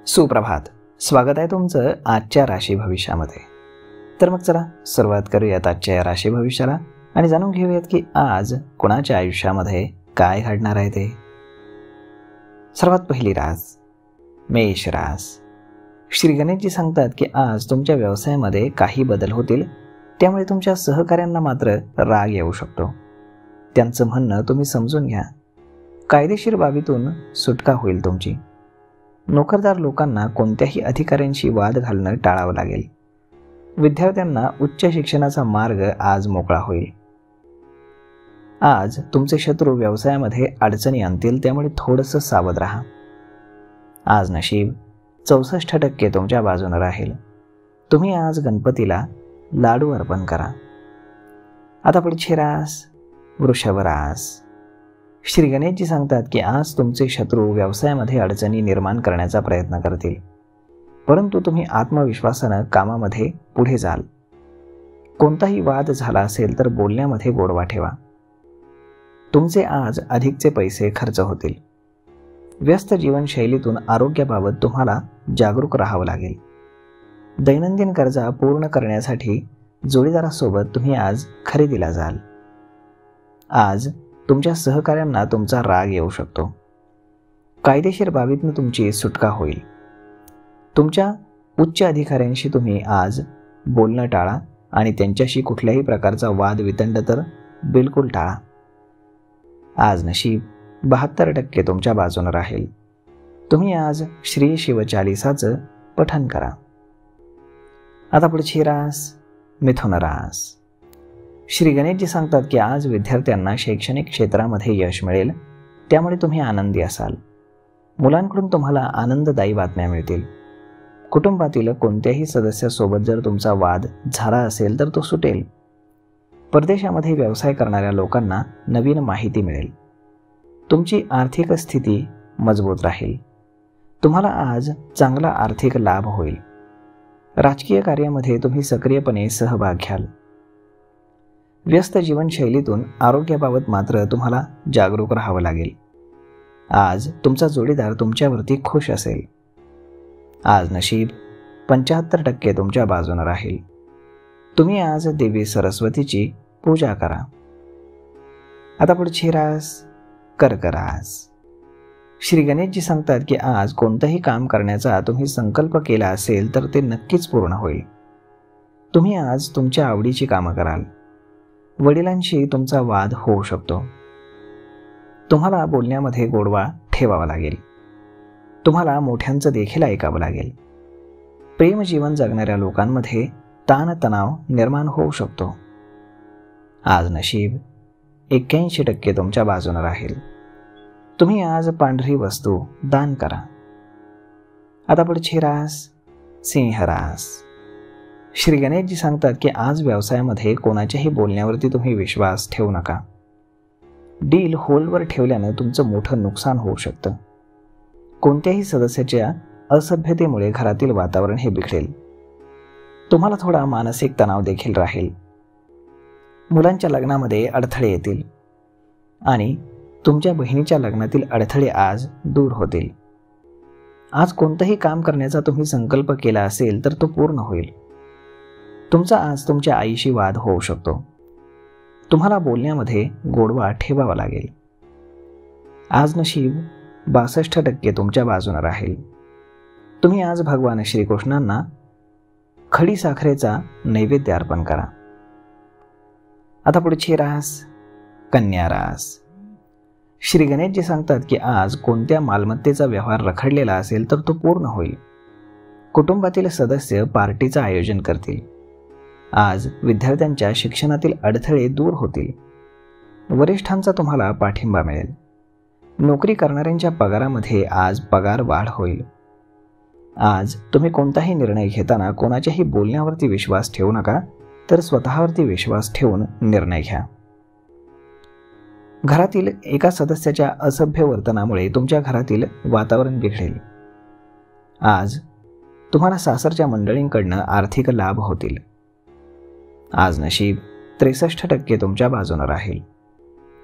सुप्रभात. स्वागत आहे तुमचं आजच्या राशी भविष्यामध्ये. तर मग चला सुरुवात करूयात आजच्या या राशी भविष्याला आणि जाणून घेऊयात की आज कोणाच्या आयुष्यामध्ये काय घडणार आहे ते. सर्वात पहिली रास मेष रास. श्री गणेशजी सांगतात की आज तुमच्या व्यवसायामध्ये काही बदल होतील, त्यामुळे तुमच्या सहकाऱ्यांना मात्र राग येऊ शकतो. त्यांचं म्हणणं तुम्ही समजून घ्या. कायदेशीर बाबीतून सुटका होईल तुमची. नोकरदार लोकांना कोणत्याही अधिकाऱ्यांशी वाद घालणं टाळावं लागेल. विद्यार्थ्यांना उच्च शिक्षणाचा मार्ग आज मोकळा होईल. आज तुमचे शत्रू व्यवसायामध्ये अडचणी आणतील, त्यामुळे थोडंसं सावध राहा. आज नशीब 64% तुमच्या बाजूने राहील. तुम्ही आज गणपतीला लाडू अर्पण करा. आता पुढची रास वृषभ रास. श्री गणेशजी सांगतात की आज तुमचे शत्रू व्यवसायामध्ये अडचणी निर्माण करण्याचा प्रयत्न करतील, परंतु तुम्ही आत्मविश्वासानं कामामध्ये पुढे जाल. कोणताही वाद झाला असेल तर बोलण्यामध्ये गोडवा ठेवा. तुमचे आज अधिकचे पैसे खर्च होतील. व्यस्त जीवनशैलीतून आरोग्याबाबत तुम्हाला जागरूक राहावं लागेल. दैनंदिन गरजा पूर्ण करण्यासाठी जोडीदारासोबत तुम्ही आज खरेदीला जाल. आज तुमच्या सहकाऱ्यांना तुमचा राग येऊ शकतो. कायदेशीर बाबीतून तुमची सुटका होईल. तुमच्या उच्च अधिकाऱ्यांशी तुम्ही आज बोलणं टाळा आणि त्यांच्याशी कुठल्याही प्रकारचा वाद वितंड तर बिलकुल टाळा. आज नशीब 72% तुमच्या बाजूने राहील. तुम्ही आज श्री शिवचालीसाचं पठण करा. आता पुढची रास मिथुन रास. श्री गणेशजी सांगतात की आज विद्यार्थ्यांना शैक्षणिक क्षेत्रामध्ये यश मिळेल, त्यामुळे तुम्ही आनंदी असाल. मुलांकडून तुम्हाला आनंददायी बातम्या मिळतील. कुटुंबातील कोणत्याही सदस्यासोबत जर तुमचा वाद झाला असेल तर तो सुटेल. परदेशामध्ये व्यवसाय करणाऱ्या लोकांना नवीन माहिती मिळेल. तुमची आर्थिक स्थिती मजबूत राहील. तुम्हाला आज चांगला आर्थिक लाभ होईल. राजकीय कार्यामध्ये तुम्ही सक्रियपणे सहभाग घ्याल. व्यस्त जीवनशैलीतून आरोग्याबाबत मात्र तुम्हाला जागरूक राहावं लागेल. आज तुमचा जोडीदार तुमच्यावरती खुश असेल. आज नशीब 75% तुमच्या बाजूने राहील. तुम्ही आज देवी सरस्वतीची पूजा करा. आता पुढची रास कर्क रास. श्री गणेशजी सांगतात की आज कोणतंही काम करण्याचा तुम्ही संकल्प केला असेल तर ते नक्कीच पूर्ण होईल. तुम्ही आज तुमच्या आवडीची कामं कराल. वडिलांशी तुमचा वाद होऊ शकतो. तुम्हाला बोलण्यामध्ये गोडवा ठेवावा लागेल. तुम्हाला मोठ्यांचं देखील ऐकावं लागेल. प्रेमजीवन जगणाऱ्या लोकांमध्ये ताणतणाव निर्माण होऊ शकतो. आज नशीब 81% तुमच्या बाजूने राहील. तुम्ही आज पांढरी वस्तू दान करा. आता पुढची रास सिंह रास. श्री गणेशजी सांगतात की आज व्यवसायामध्ये कोणाच्याही बोलण्यावरती तुम्ही विश्वास ठेवू नका. डील होल्डवर ठेवल्यानं तुमचं मोठं नुकसान होऊ शकतं. कोणत्याही सदस्याच्या असभ्यतेमुळे घरातील वातावरण हे बिघडेल. तुम्हाला थोडा मानसिक तणाव देखील राहील. मुलांच्या लग्नामध्ये अडथळे येतील आणि तुमच्या बहिणीच्या लग्नातील अडथळे आज दूर होतील. आज कोणतंही काम करण्याचा तुम्ही संकल्प केला असेल तर तो पूर्ण होईल. तुमचा आज तुमच्या आईशी वाद होऊ शकतो. तुम्हाला बोलण्यामध्ये गोडवा ठेवावा लागेल. आज नशीब 62% तुमच्या बाजूने राहील. तुम्ही आज भगवान श्रीकृष्णांना खडी साखरेचा नैवेद्य अर्पण करा. आता पुढची रास कन्या रास. श्री गणेशजी सांगतात की आज कोणत्या मालमत्तेचा व्यवहार रखडलेला असेल तर तो पूर्ण होईल. कुटुंबातील सदस्य पार्टीचं आयोजन करतील. आज विद्यार्थ्यांच्या शिक्षणातील अडथळे दूर होतील. वरिष्ठांचा तुम्हाला पाठिंबा मिळेल. नोकरी करणाऱ्यांच्या पगारामध्ये आज पगार वाढ होईल. आज तुम्ही कोणताही निर्णय घेताना कोणाच्याही बोलण्यावरती विश्वास ठेवू नका, तर स्वतःवरती विश्वास ठेवून निर्णय घ्या. घरातील एका सदस्याच्या असभ्य वर्तनामुळे तुमच्या घरातील वातावरण बिघडेल. आज तुम्हाला सासरच्या मंडळींकडनं आर्थिक लाभ होतील. आज नशीब 63% तुमच्या बाजूने राहील.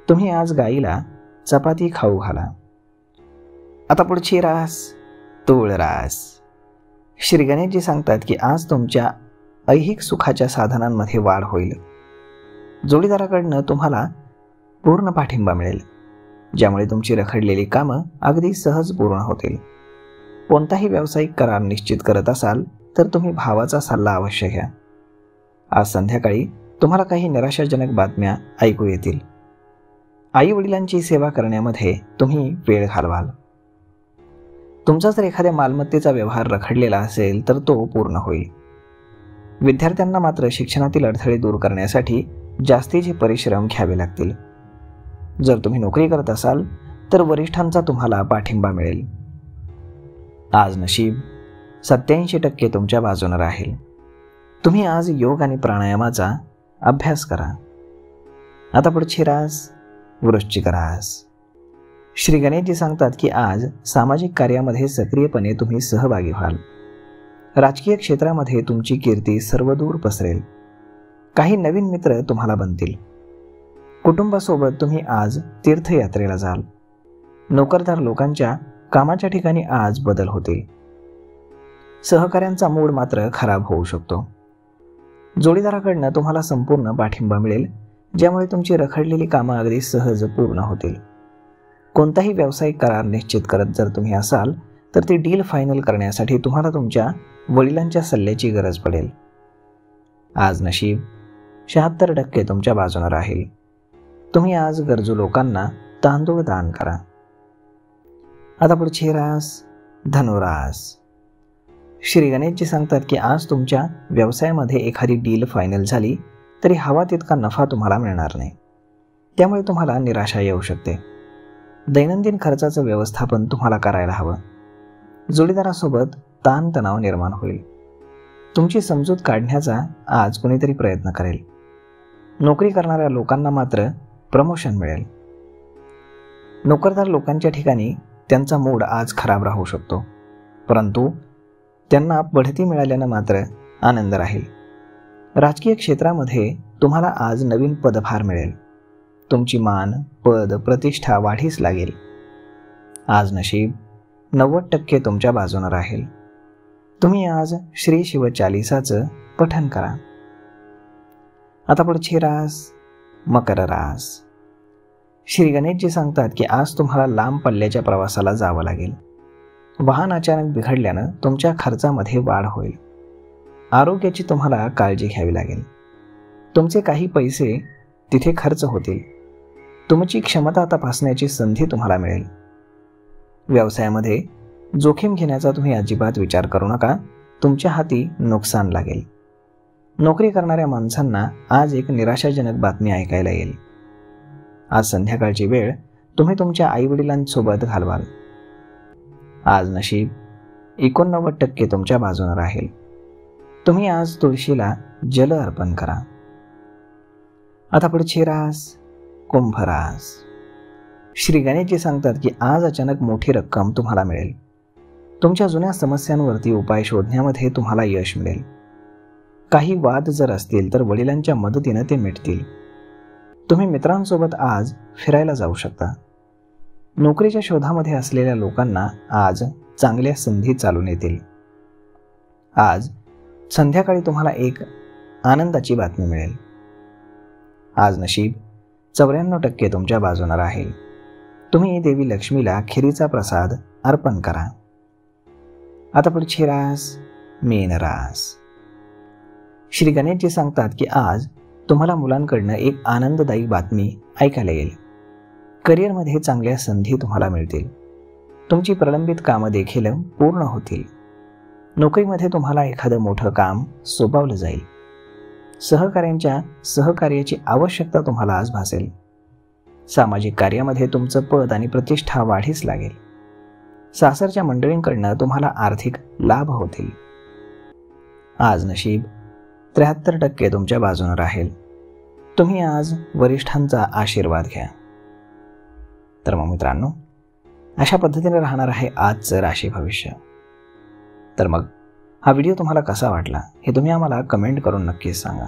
तुम्ही आज गाईला चपाती खाऊ घाला. आता पुढची रास तूळ रास. श्री गणेशजी सांगतात की आज तुमच्या ऐहिक सुखाच्या साधनांमध्ये वाढ होईल. जोडीदाराकडनं तुम्हाला पूर्ण पाठिंबा मिळेल, ज्यामुळे तुमची रखडलेली कामं अगदी सहज पूर्ण होतील. कोणताही व्यावसायिक करार निश्चित करत असाल तर तुम्ही भावाचा सल्ला अवश्य घ्या. आज संध्याकाळी तुम्हाला काही निराशाजनक बातम्या ऐकू येतील. आई वडिलांची सेवा करण्यामध्ये तुम्ही वेळ घालवाल. तुमचा जर एखाद्या मालमत्तेचा व्यवहार रखडलेला असेल तर तो पूर्ण होईल. विद्यार्थ्यांना मात्र शिक्षणातील अडथळे दूर करण्यासाठी जास्तीचे परिश्रम घ्यावे लागतील. जर तुम्ही नोकरी करत असाल तर वरिष्ठांचा तुम्हाला पाठिंबा मिळेल. आज नशीब 87% तुमच्या बाजूने राहील. तुम्ही आज योग आणि प्राणायामाचा अभ्यास करा. आता पुढची रास वृश्चिक रास. श्री गणेशजी सांगतात की आज सामाजिक कार्यामध्ये सक्रियपणे तुम्ही सहभागी व्हाल. राजकीय क्षेत्रामध्ये तुमची कीर्ती सर्वदूर पसरेल. काही नवीन मित्र तुम्हाला बनतील. कुटुंबासोबत तुम्ही आज तीर्थयात्रेला जाल. नोकरदार लोकांच्या कामाच्या ठिकाणी आज बदल होतील. सहकाऱ्यांचा मूड मात्र खराब होऊ शकतो. जोडीदाराकडनं तुम्हाला संपूर्ण पाठिंबा मिळेल, ज्यामुळे तुमची रखडलेली कामं अगदी सहज पूर्ण होतील. कोणताही व्यावसायिक करार निश्चित करत जर तुम्ही असाल तर ती डील फायनल करण्यासाठी तुम्हाला तुमच्या वडिलांच्या सल्ल्याची गरज पडेल. आज नशीब 76% तुमच्या बाजूने राहील. तुम्ही आज गरजू लोकांना तांदूळ दान करा. आता पुढची रास धनुरास. श्री गणेशजी सांगतात की आज तुमच्या व्यवसायामध्ये एखादी डील फायनल झाली तरी हवा तितका नफा तुम्हाला मिळणार नाही. त्यामुळे तुम्हाला निराशा येऊ शकते. दैनंदिन खर्चाचं व्यवस्थापन तुम्हाला करायला हवं. जोडीदारासोबत ताणतणाव निर्माण होईल. तुमची समजूत काढण्याचा आज कोणीतरी प्रयत्न करेल. नोकरी करणाऱ्या लोकांना मात्र प्रमोशन मिळेल. नोकरदार लोकांच्या ठिकाणी त्यांचा मूड आज खराब राहू शकतो, परंतु त्यांना बढती मिळाल्यानं मात्र आनंद राहील. राजकीय क्षेत्रामध्ये तुम्हाला आज नवीन पदभार मिळेल. तुमची मान, पद, प्रतिष्ठा वाढीस लागेल. आज नशीब 90% तुमच्या बाजूने राहील. तुम्ही आज श्री शिव चालीसाचं पठण करा. आता पुढची रास मकर रास. श्री गणेशजी सांगतात की आज तुम्हाला लांब पल्ल्याच्या प्रवासाला जावं लागेल. वाहन अचानक बिघडल्यानं तुमच्या खर्चामध्ये वाढ होईल. आरोग्याची तुम्हाला काळजी घ्यावी लागेल. तुमचे काही पैसे तिथे खर्च होतील. तुमची क्षमता तपासण्याची संधी तुम्हाला मिळेल. व्यवसायामध्ये जोखीम घेण्याचा तुम्ही अजिबात विचार करू नका. तुमच्या हाती नुकसान लागेल. नोकरी करणाऱ्या माणसांना आज एक निराशाजनक बातमी ऐकायला येईल. आज संध्याकाळची वेळ तुम्ही तुमच्या आईवडिलांसोबत घालवाल. आज नशीब 89% तुमच्या बाजूने राहील. तुम्ही आज तुळशीला जल अर्पण करा. आता पुढची रास कुंभ रास. श्री गणेशजी सांगतात की आज अचानक मोठी रक्कम तुम्हाला मिळेल. तुमच्या जुन्या समस्यांवरती उपाय शोधण्यामध्ये तुम्हाला यश मिळेल. काही वाद जर असतील तर वडिलांच्या मदतीने ते मिटतील. तुम्ही मित्रांसोबत आज फिरायला जाऊ शकता. नोकरीच्या शोधामध्ये असलेल्या लोकांना आज चांगल्या संधी चालून येतील. आज संध्याकाळी तुम्हाला एक आनंदाची बातमी मिळेल. आज नशीब 94% तुमच्या बाजूने राहील. तुम्ही देवी लक्ष्मीला खिरीचा प्रसाद अर्पण करा. आता पुढची रास मीन रास. श्री गणेशजी सांगतात की आज तुम्हाला मुलांकडनं एक आनंददायी बातमी ऐकायला येईल. करिअरमध्ये चांगल्या संधी तुम्हाला मिळतील. तुमची प्रलंबित कामं देखील पूर्ण होतील. नोकरीमध्ये तुम्हाला एखादं मोठं काम सोपवलं जाईल. सहकाऱ्यांच्या सहकार्याची आवश्यकता तुम्हाला आज भासेल. सामाजिक कार्यामध्ये तुमचं पद आणि प्रतिष्ठा वाढीस लागेल. सासरच्या मंडळींकडनं तुम्हाला आर्थिक लाभ होतील. आज नशीब 73% तुमच्या बाजूने राहील. तुम्ही आज वरिष्ठांचा आशीर्वाद घ्या. तर मग मित्रांनो, अशा पद्धतीने राहणार आहे आजचं राशी भविष्य. तर मग हा व्हिडिओ तुम्हाला कसा वाटला हे तुम्ही आम्हाला कमेंट करून नक्कीच सांगा.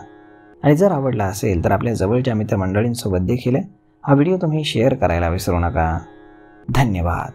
आणि जर आवडला असेल तर आपल्या जवळच्या मित्रमंडळींसोबत देखील हा व्हिडिओ तुम्ही शेअर करायला विसरू नका. धन्यवाद.